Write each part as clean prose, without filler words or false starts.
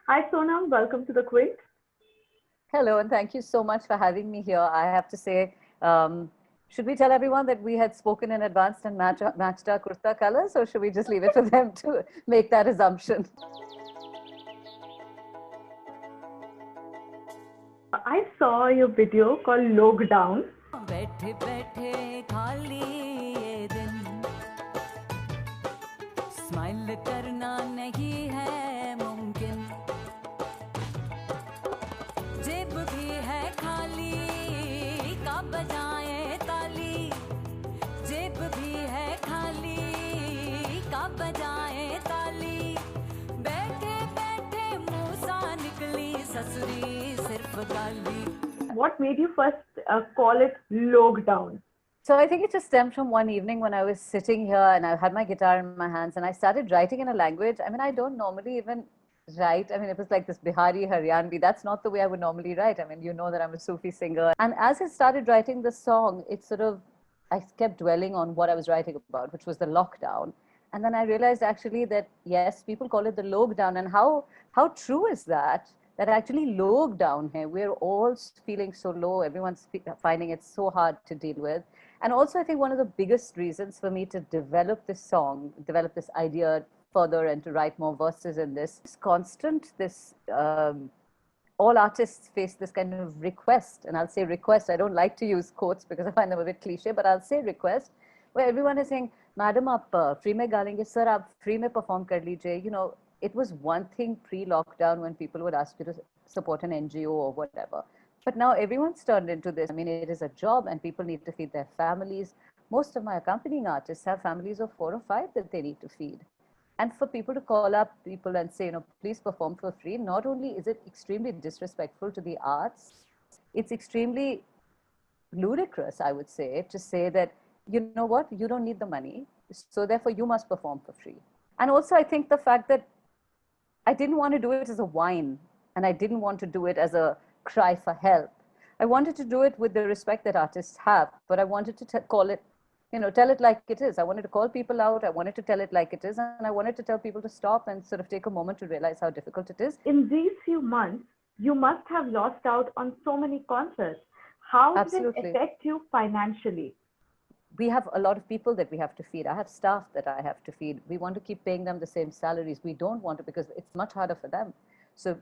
Hi Sonam, welcome to the Quint. Hello, and thank you so much for having me here. I have to say, should we tell everyone that we had spoken in advance and matched our kurta colors, or should we just leave it for them to make that assumption? I saw your video called "Lockdown." बैठे बैठे खाली ये दिन smile करना नहीं है मुमकिन जेब भी है खाली का बजाए ताली जेब भी है खाली का बजाए ताली बैठे बैठे मुंह सा निकली ससुरी सिर्फ गाली. What made you first call it "Lockdown"? So I think it just stemmed from one evening when I was sitting here and I had my guitar in my hands and I started writing in a language. I mean, I don't normally even write. I mean, it was like this Bihari, Haryanvi. That's not the way I would normally write. I mean, you know that I'm a Sufi singer. And as I started writing the song, it sort of, I kept dwelling on what I was writing about, which was the lockdown. And then I realized actually that, yes, people call it the lockdown. And how true is that? That actually lockdown here, we're all feeling so low. Everyone's finding it so hard to deal with. And also, I think one of the biggest reasons for me to develop this song, develop this idea further and to write more verses in this, is constant, all artists face this kind of request, and I'll say request, I don't like to use quotes because I find them a bit cliche, but I'll say request, where everyone is saying, madam, aap free mein galenge, sir, aap free mein perform kar lijiye. You know, it was one thing pre-lockdown when people would ask you to support an NGO or whatever. But now everyone's turned into this. I mean, it is a job and people need to feed their families. Most of my accompanying artists have families of 4 or 5 that they need to feed. And for people to call up people and say, please perform for free, not only is it extremely disrespectful to the arts, it's extremely ludicrous, I would say, to say that, you know what, you don't need the money, so therefore you must perform for free. And also, I think the fact that I didn't want to do it as a whine, and I didn't want to do it as a cry for help. I wanted to do it with the respect that artists have, but I wanted to call it, tell it like it is. I wanted to call people out. I wanted to tell it like it is. And I wanted to tell people to stop and sort of take a moment to realize how difficult it is. In these few months, you must have lost out on so many concerts. How did it affect you financially? We have a lot of people that we have to feed. I have staff that I have to feed. We want to keep paying them the same salaries. We don't want to because it's much harder for them. So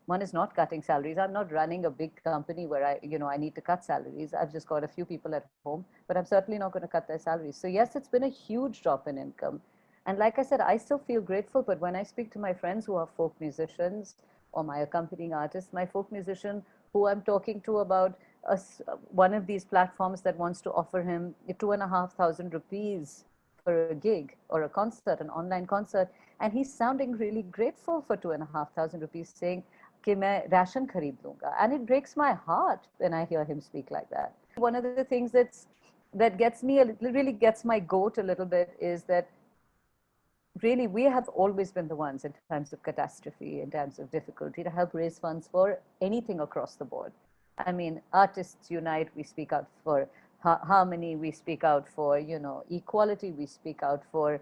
one is not cutting salaries. I'm not running a big company where I need to cut salaries. I've just got a few people at home, but I'm certainly not going to cut their salaries. So yes, it's been a huge drop in income. And like I said, I still feel grateful, but when I speak to my friends who are folk musicians or my accompanying artists, my folk musician who I'm talking to about one of these platforms that wants to offer him 2,500 rupees for a gig or a concert, an online concert, and he's sounding really grateful for 2,500 rupees, saying, "Ki main ration khareed lunga," and it breaks my heart when I hear him speak like that. One of the things that gets me really gets my goat a little bit is that really we have always been the ones in times of catastrophe, in times of difficulty, to help raise funds for anything across the board. I mean, artists unite, we speak out for harmony, we speak out for, equality, we speak out for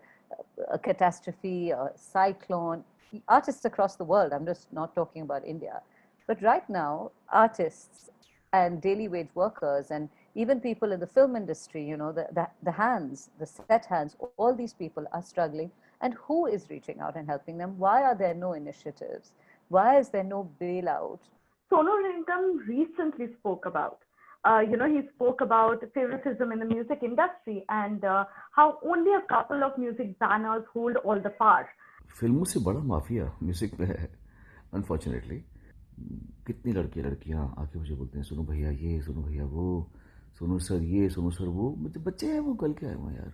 a catastrophe, a cyclone, artists across the world. I'm just not talking about India. But right now, artists and daily wage workers and even people in the film industry, the hands, the set hands, all these people are struggling. And who is reaching out and helping them? Why are there no initiatives? Why is there no bailout? Sonu Nigam's recently spoke about, he spoke about favoritism in the music industry and how only a couple of music banners hold all the power. फिल्मों से बड़ा mafia music में है unfortunately. कितनी लड़कियां आके मुझे बोलते हैं, सुनो भैया ये, सुनो भैया वो, सुनो सर ये, सुनो सर वो. मतलब बच्चे हैं वो, कल क्या है वो यार,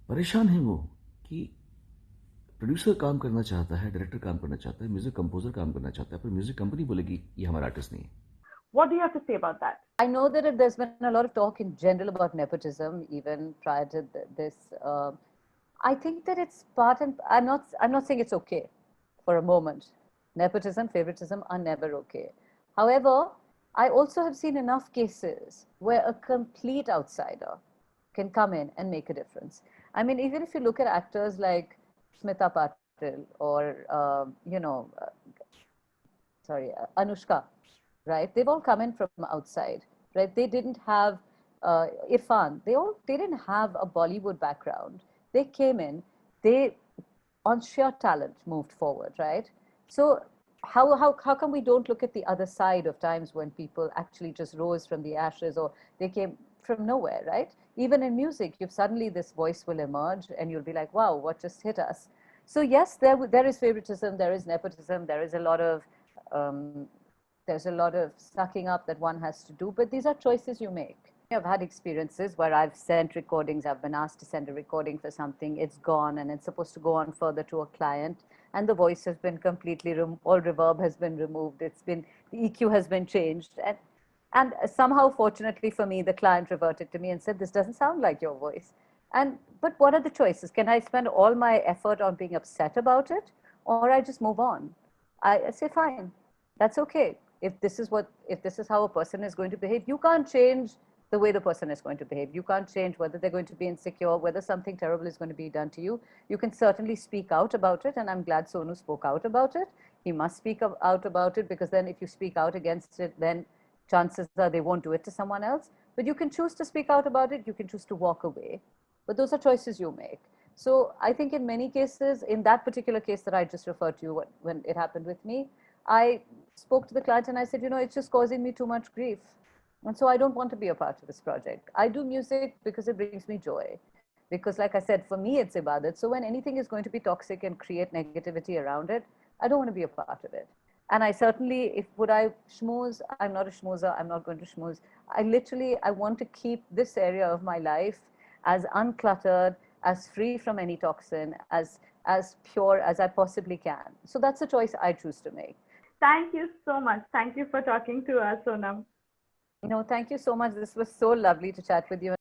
परेशान हैं वो कि प्रोड्यूसर काम करना चाहता है, डायरेक्टर काम करना चाहता है, म्यूजिक कंपोजर काम करना चाहता है, पर म्यूजिक कंपनी बोलेगी ये हमारा आर्टिस्ट नहीं है. What do you have to say about that? I know that there's been a lot of talk in general about nepotism, even prior to this. I think that it's part, and I'm not saying it's okay for a moment. Nepotism, favoritism are never okay. However, I also have seen enough cases where a complete outsider can come in and make a difference. I mean, even if you look at actors like Smita Patil or, Anushka, right? They've all come in from outside, right? They didn't have Irfan. They didn't have a Bollywood background. They came in. They on sheer talent moved forward, right? So how come we don't look at the other side of times when people actually just rose from the ashes or they came from nowhere, right? Even in music, you've suddenly this voice will emerge and you'll be like, wow, what just hit us? So yes, there is favoritism, there is nepotism, um, there's a lot of sucking up that one has to do, but these are choices you make. I've had experiences where I've sent recordings, I've been asked to send a recording for something, it's gone and it's supposed to go on further to a client, and the voice has been completely, all reverb has been removed, the EQ has been changed. And somehow, fortunately for me, the client reverted to me and said, this doesn't sound like your voice. But what are the choices? Can I spend all my effort on being upset about it, or I just move on? I say, fine, that's okay. If this is how a person is going to behave, you can't change the way the person is going to behave. You can't change whether they're going to be insecure, whether something terrible is going to be done to you. You can certainly speak out about it, and I'm glad Sonu spoke out about it. He must speak out about it, because then if you speak out against it, then chances are they won't do it to someone else. But you can choose to speak out about it, you can choose to walk away. But those are choices you make. So I think in many cases, in that particular case that I just referred to, when it happened with me, I spoke to the client and I said, it's just causing me too much grief. And so I don't want to be a part of this project. I do music because it brings me joy. Because like I said, for me, it's ibadat. So when anything is going to be toxic and create negativity around it, I don't want to be a part of it. And I certainly, would I schmooze? I'm not a schmoozer. I'm not going to schmooze. I want to keep this area of my life as uncluttered, as free from any toxin, as pure as I possibly can. So that's a choice I choose to make. Thank you so much. Thank you for talking to us, Sonam. Thank you so much. This was so lovely to chat with you.